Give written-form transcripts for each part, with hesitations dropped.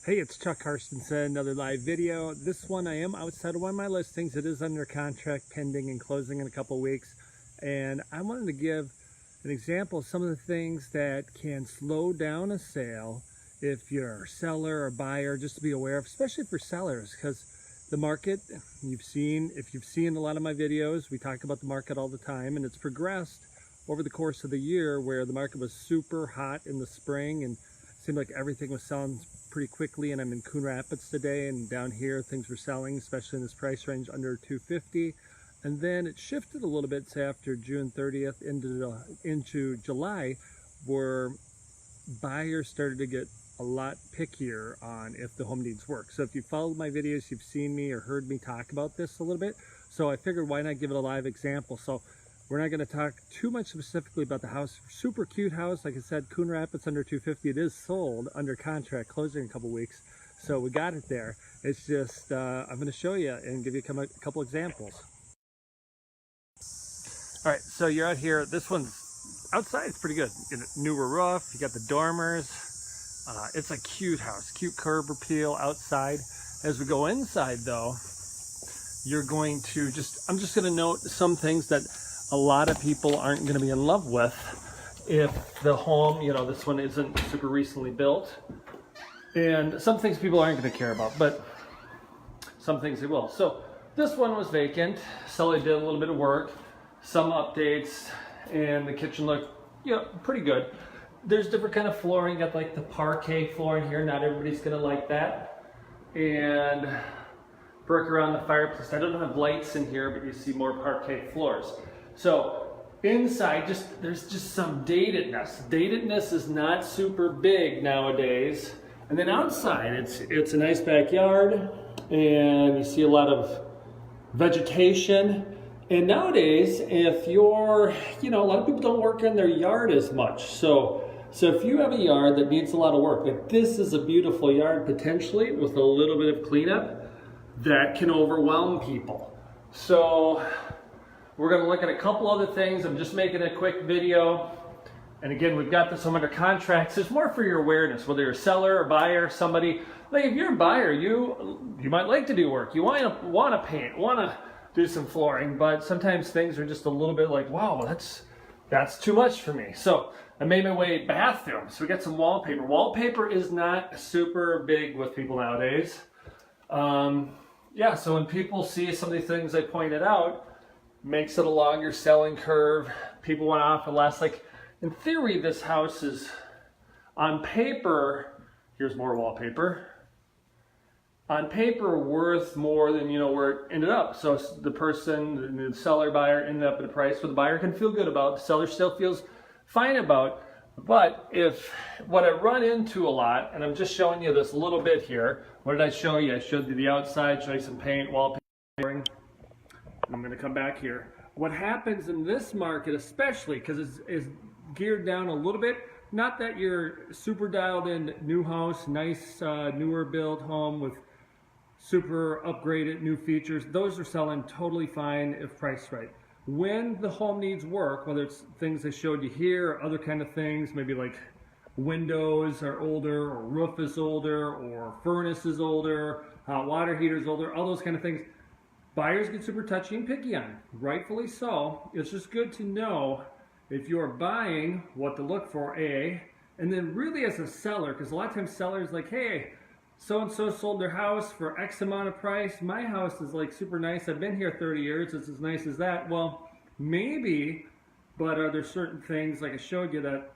Hey, it's Chuck Carstensen, another live video. This one I am outside of one of my listings. It is under contract, pending, and closing in a couple weeks. And I wanted to give an example of some of the things that can slow down a sale if you're a seller or buyer, just to be aware of, especially for sellers, because the market, if you've seen a lot of my videos, we talk about the market all the time, and it's progressed over the course of the year where the market was super hot in the spring and seemed like everything was selling pretty quickly. And I'm in Coon Rapids today, and down here things were selling, especially in this price range, under $250. And then it shifted a little bit, say after June 30th into July, where buyers started to get a lot pickier on if the home needs work. So if you followed my videos, you've seen me or heard me talk about this a little bit. So I figured, why not give it a live example? So we're not going to talk too much specifically about the house. Super cute house. Like I said, Coon Rapids under $250. It is sold under contract, closing in a couple weeks. So we got it there. It's just, I'm going to show you and give you a couple examples. All right, so you're out here. This one's outside. It's pretty good. You got a newer roof. You got the dormers. It's a cute house. Cute curb appeal outside. As we go inside, though, you're going to I'm just going to note some things that a lot of people aren't going to be in love with if the home, this one isn't super recently built. And some things people aren't going to care about, but some things they will. So this one was vacant. Seller did a little bit of work, some updates, and the kitchen looked, pretty good. There's different kind of flooring. You got like the parquet flooring here. Not everybody's going to like that. And brick around the fireplace. I don't have lights in here, but you see more parquet floors. So inside, there's just some datedness. Datedness is not super big nowadays. And then outside, it's a nice backyard, and you see a lot of vegetation. And nowadays, if you're, a lot of people don't work in their yard as much. So if you have a yard that needs a lot of work, like this is a beautiful yard potentially with a little bit of cleanup, that can overwhelm people. So we're going to look at a couple other things. I'm just making a quick video. And again, we've got this home under contracts. It's more for your awareness, whether you're a seller or buyer, somebody. Like if you're a buyer, you might like to do work. You want to paint, want to do some flooring, but sometimes things are just a little bit like, wow, that's too much for me. So I made my way bathroom. So we got some wallpaper. Wallpaper is not super big with people nowadays. So when people see some of these things I pointed out, makes it a longer selling curve. People want to offer less. Like in theory, this house is on paper, here's more wallpaper, on paper worth more than where it ended up. So the seller buyer ended up at a price where the buyer can feel good about, the seller still feels fine about. But what I run into a lot, and I'm just showing you this a little bit here. What did I show you? I showed you the outside, showed you some paint, wallpaper. I'm going to come back here. What happens in this market, especially because it's geared down a little bit, not that you're super dialed in new house, nice newer built home with super upgraded new features, those are selling totally fine if priced right. When the home needs work, whether it's things I showed you here or other kind of things, maybe like windows are older or roof is older or furnace is older, hot water heater is older, all those kind of things, buyers get super touchy and picky on, rightfully so. It's just good to know if you're buying what to look for, and then really as a seller, because a lot of times sellers like, hey, so-and-so sold their house for X amount of price. My house is like super nice. I've been here 30 years. It's as nice as that. Well, maybe, but are there certain things like I showed you that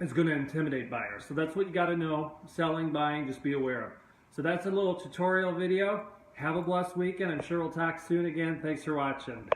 is going to intimidate buyers? So that's what you got to know. Selling, buying, just be aware of. So that's a little tutorial video. Have a blessed weekend. I'm sure we'll talk soon again. Thanks for watching.